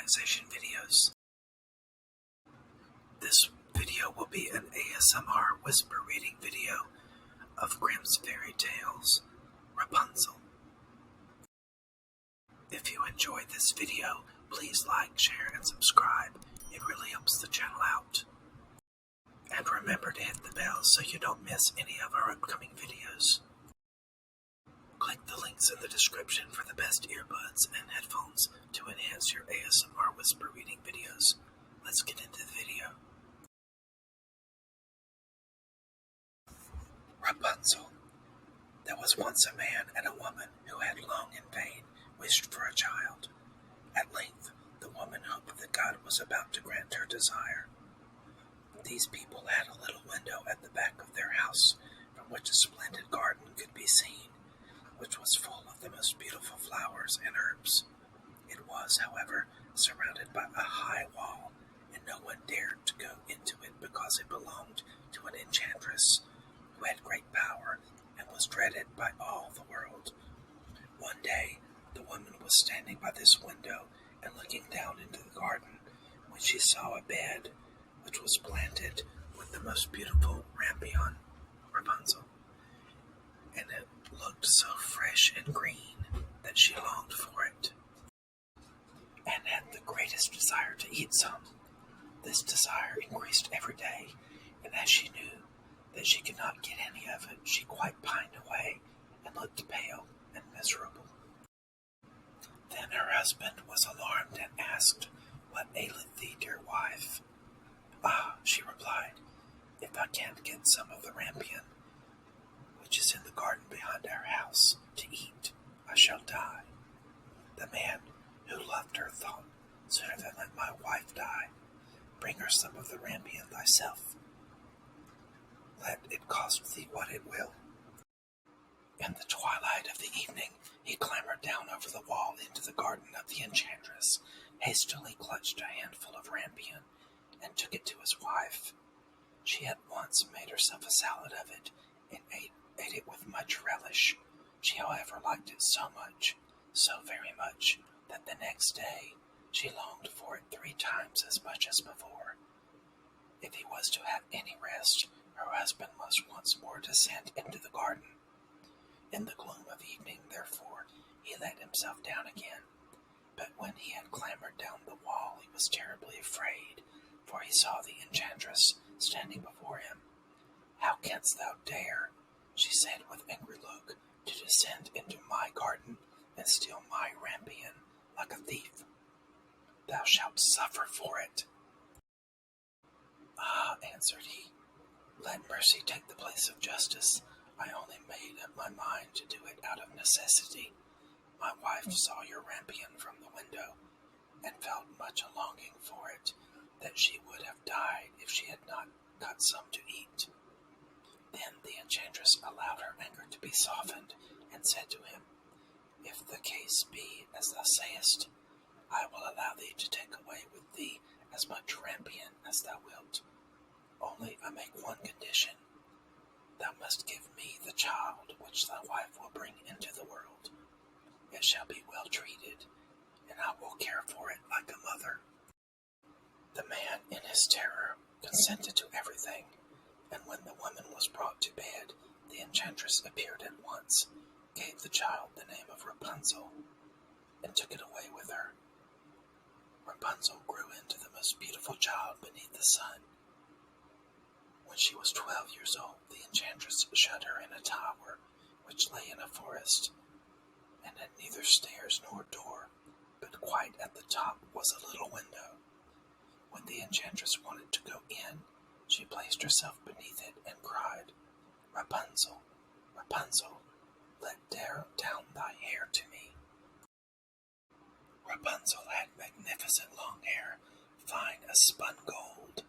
relaxation videos. This video will be an ASMR whisper reading video of Grimm's fairy tales, Rapunzel. If you enjoyed this video, please like, share, and subscribe. It really helps the channel out. And remember to hit the bell so you don't miss any of our upcoming videos. Click the links in the description for the best earbuds and headphones to enhance your ASMR whisper reading videos. Let's get into the video. Rapunzel. There was once a man and a woman who had long in vain wished for a child. At length, the woman hoped that God was about to grant her desire. These people had a little window at the back of their house from which a splendid garden could be seen, which was full of the most beautiful flowers and herbs. It was, however, surrounded by a high wall, and no one dared to go into it because it belonged to an enchantress who had great power and was dreaded by all the world. One day, the woman was standing by this window and looking down into the garden when she saw a bed which was planted with the most beautiful rampion, Rapunzel, and it looked so fresh and green that she longed for it, and had the greatest desire to eat some. This desire increased every day, and as she knew that she could not get any of it, she quite pined away and looked pale and miserable. Then her husband was alarmed and asked, "What aileth thee, dear wife?" "Ah," she replied, "if I can't get some of the rampion, which is in the garden behind our house, to eat, I shall die." The man, who loved her, thought, "Sooner than let my wife die, bring her some of the rampion thyself. Let it cost thee what it will." In the twilight of the evening, he clambered down over the wall into the garden of the enchantress, hastily clutched a handful of rampion, and took it to his wife. She at once made herself a salad of it, and ate it with much relish. She, however, liked it so very much, that the next day she longed for it 3 times as much as before. If he was to have any rest, her husband must once more descend into the garden. In the gloom of evening, therefore, he let himself down again. But when he had clambered down the wall, he was terribly afraid, for he saw the enchantress standing before him. "How canst thou dare," she said with angry look, "to descend into my garden and steal my rampion like a thief? Thou shalt suffer for it." "Ah," answered he, "let mercy take the place of justice. I only made up my mind to do it out of necessity. My wife saw your rampion from the window, and felt much a longing for it, that she would have died if she had not got some to eat." Then the enchantress allowed her anger to be softened, and said to him, "If the case be as thou sayest, I will allow thee to take away with thee as much rampion as thou wilt. Only I make one condition. Thou must give me the child which thy wife will bring into the world. It shall be well treated, and I will care for it like a mother." The man, in his terror, consented to everything, and when the woman was brought to bed, the enchantress appeared at once, gave the child the name of Rapunzel, and took it away with her. Rapunzel grew into the most beautiful child beneath the sun. When she was 12 years old, the enchantress shut her in a tower which lay in a forest, and had neither stairs nor door, but quite at the top was a little window. When the enchantress wanted to go in, she placed herself beneath it and cried, "Rapunzel, Rapunzel, let down thy hair to me." Rapunzel had magnificent long hair, fine as spun gold,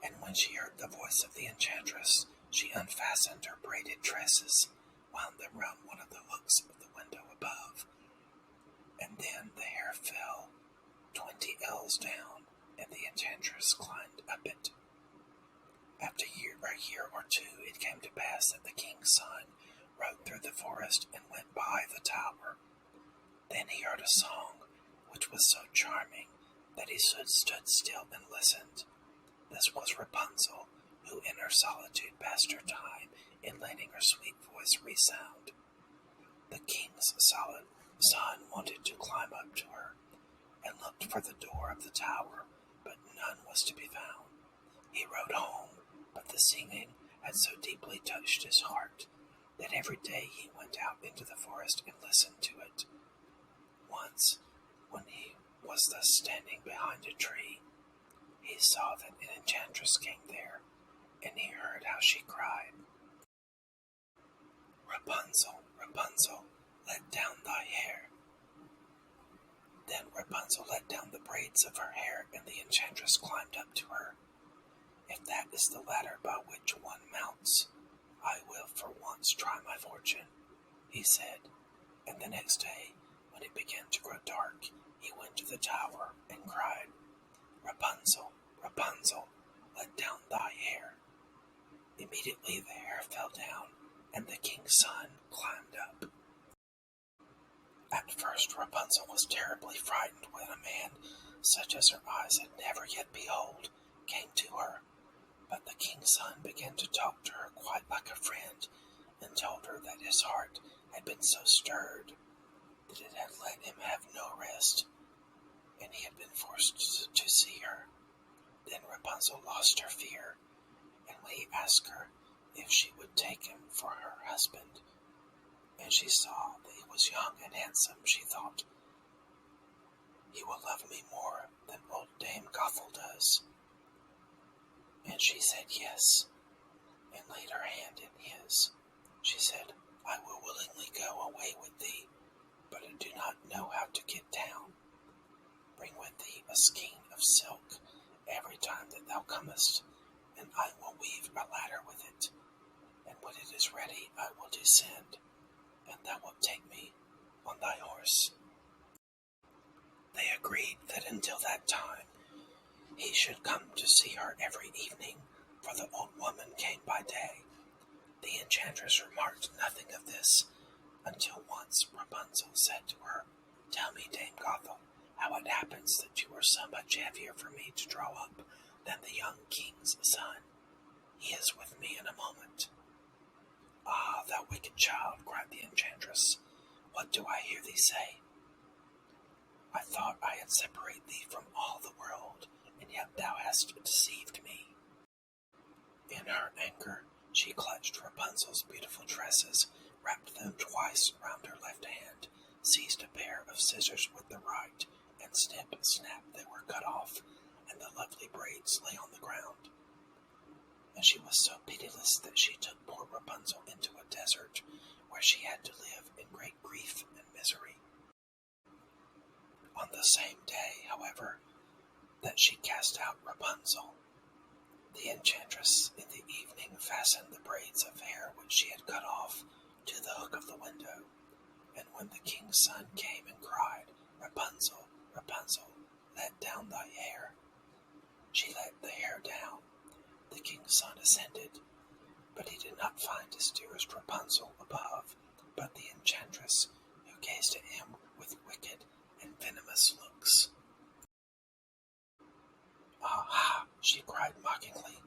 and when she heard the voice of the enchantress, she unfastened her braided tresses, wound them round one of the hooks of the window above, and then the hair fell 20 ells down, and the enchantress climbed up it. After a year or two, it came to pass that the king's son rode through the forest and went by the tower. Then he heard a song which was so charming that he stood still and listened. This was Rapunzel, who in her solitude passed her time in letting her sweet voice resound. The king's son wanted to climb up to her, and looked for the door of the tower, but none was to be found. He rode home, but the singing had so deeply touched his heart that every day he went out into the forest and listened to it. Once, when he was thus standing behind a tree, he saw that an enchantress came there, and he heard how she cried, "Rapunzel, Rapunzel, let down thy hair." Then Rapunzel let down the braids of her hair, and the enchantress climbed up to her. "If that is the ladder by which one mounts, I will for once try my fortune," he said, and the next day, when it began to grow dark, he went to the tower and cried, "Rapunzel, Rapunzel, let down thy hair." Immediately the hair fell down, and the king's son climbed up. At first Rapunzel was terribly frightened when a man, such as her eyes had never yet beheld, came to her. But the king's son began to talk to her quite like a friend, and told her that his heart had been so stirred that it had let him have no rest, and he had been forced to see her. Then Rapunzel lost her fear, and when he asked her if she would take him for her husband, and she saw that he was young and handsome, she thought, "He will love me more than old Dame Gothel does." And she said yes, and laid her hand in his. She said, "I will willingly go away with thee, but I do not know how to get down. Bring with thee a skein of silk every time that thou comest, and I will weave a ladder with it, and when it is ready I will descend, and thou wilt take me on thy horse." They agreed that until that time he should come to see her every evening, for the old woman came by day. The enchantress remarked nothing of this, until once Rapunzel said to her, "Tell me, Dame Gothel, how it happens that you are so much heavier for me to draw up than the young king's son. He is with me in a moment." "Ah, thou wicked child," cried the enchantress, "what do I hear thee say? I thought I had separated thee from all the world, and yet thou hast deceived me." In her anger, she clutched Rapunzel's beautiful tresses, wrapped them twice round her left hand, seized a pair of scissors with the right, and snip, snap, they were cut off, and the lovely braids lay on the ground. And she was so pitiless that she took poor Rapunzel into a desert, where she had to live in great grief and misery. On the same day, however, that she cast out Rapunzel, the enchantress in the evening fastened the braids of hair which she had cut off to the hook of the window, and when the king's son came and cried, "Rapunzel, Rapunzel, let down thy hair," she let the hair down. The king's son ascended, but he did not find his dearest Rapunzel above, but the enchantress, who gazed at him with wicked and venomous looks. "Aha!" she cried mockingly,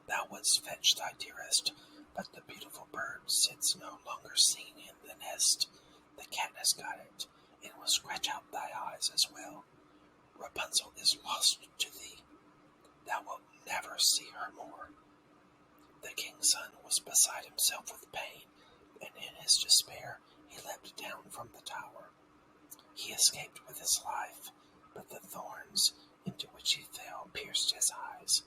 "thou wouldst fetch thy dearest, but the beautiful bird sits no longer seen in the nest. The cat has got it, and will scratch out thy eyes as well. Rapunzel is lost to thee. Thou wilt never see her more." The king's son was beside himself with pain, and in his despair he leapt down from the tower. He escaped with his life, but the thorns into which he fell pierced his eyes.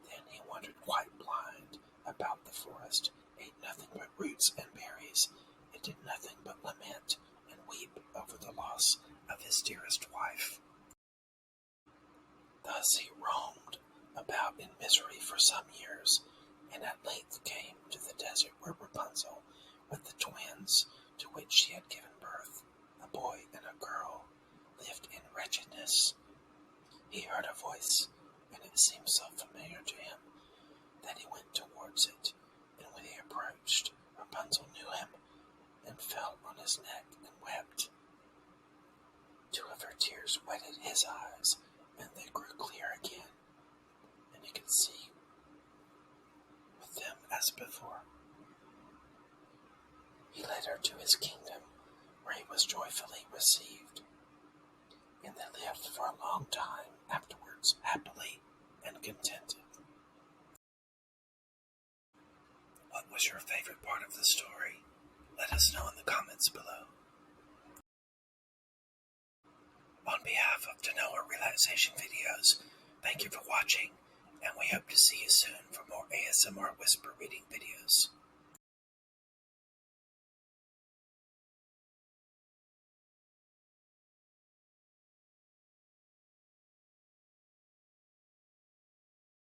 Then he wandered quite blind about the forest, ate nothing but roots and berries, and did nothing but lament and weep over the loss of his dearest wife. Thus he roamed about in misery for some years, and at length came to the desert where Rapunzel, with the twins to which she had given birth, a boy and a girl, lived in wretchedness. He heard a voice, and it seemed so familiar to him that he went towards it, and when he approached, Rapunzel knew him, and fell on his neck and wept. Two of her tears wetted his eyes, and they grew clear again, and he could see with them as before. He led her to his kingdom, where he was joyfully received, and they lived for a long time afterwards, happily and contented. What was your favorite part of the story? Let us know in the comments below. On behalf of Tannoah Relaxation Videos, thank you for watching, and we hope to see you soon for more ASMR whisper reading videos.